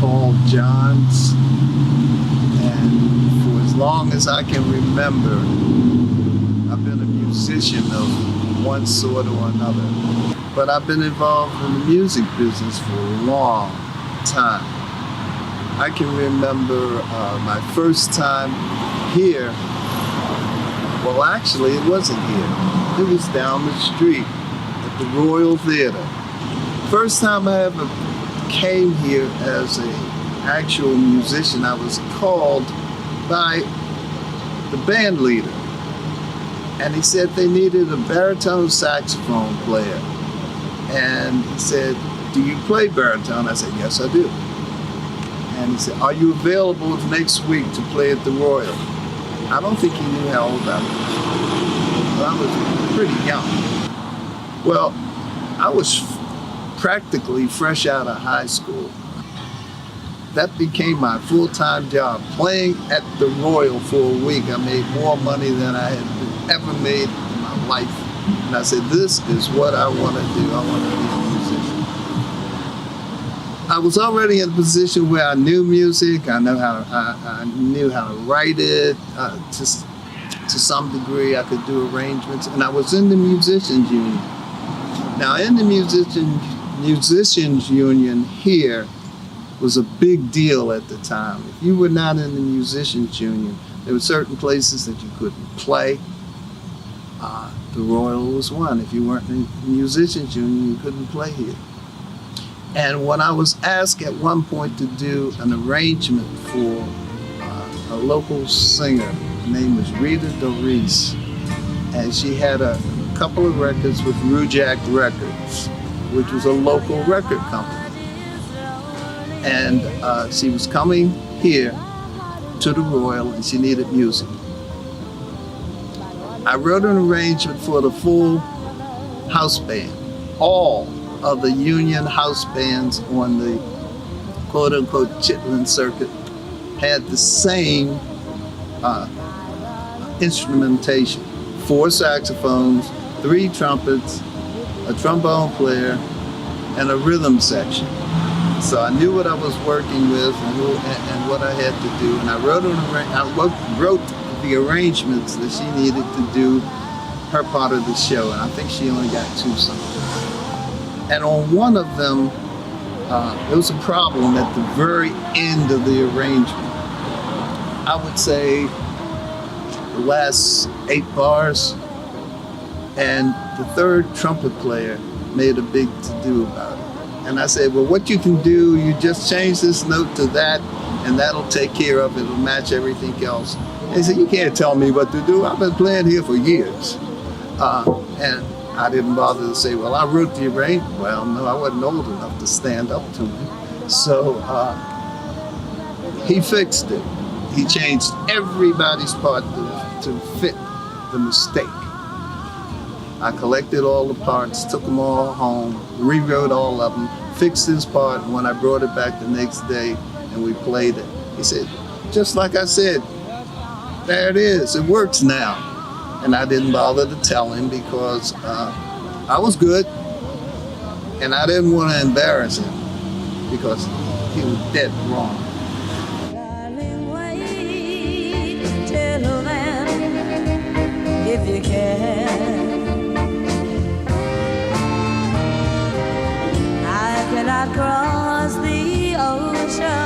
called John's, and for as long as I can remember, I've been a musician of one sort or another. But I've been involved in the music business for a long time. I can remember my first time here. Well, actually, it wasn't here. It was down the street at the Royal Theater. First time I ever came here as an actual musician, I was called by the band leader. And he said they needed a baritone saxophone player. And he said, "Do you play baritone?" I said, "Yes, I do." And he said, "Are you available next week to play at the Royal?" I don't think he knew how old I was, but I was pretty young. Well, I was practically fresh out of high school. That became my full-time job, playing at the Royal for a week. I made more money than I had ever made in my life. And I said, this is what I want to do. I want to be a musician. I was already in a position where I knew music. I knew how to write it. To some degree, I could do arrangements. And I was in the musicians union. Now, in the musicians union here was a big deal at the time. If you were not in the musicians union, there were certain places that you couldn't play. The Royal was one. If you weren't in the musicians union, you couldn't play here. And when I was asked at one point to do an arrangement for a local singer, her name was Rita Doris, and she had a couple of records with Rujak Records, which was a local record company. And she was coming here to the Royal, and she needed music. I wrote an arrangement for the full house band. All of the union house bands on the quote-unquote Chitlin circuit had the same instrumentation. 4 saxophones, 3 trumpets, a trombone player, and a rhythm section. So I knew what I was working with and what I had to do. And I wrote the arrangements that she needed to do her part of the show. And I think she only got 2 songs. And on one of them, there was a problem at the very end of the arrangement. I would say the last 8 bars, and the 3rd trumpet player made a big to-do about it. And I said, well, what you can do, you just change this note to that, and that'll take care of it. It'll match everything else. And he said, you can't tell me what to do. I've been playing here for years. And I didn't bother to say, well, I wrote the arrangement. Well, no, I wasn't old enough to stand up to him. So he fixed it. He changed everybody's part to fit the mistake. I collected all the parts, took them all home, rewrote all of them, fixed his part, and when I brought it back the next day and we played it, he said, just like I said, there it is, it works now. And I didn't bother to tell him because I was good and I didn't want to embarrass him because he was dead wrong. Darling, wait till then, if you can. I cannot cross the ocean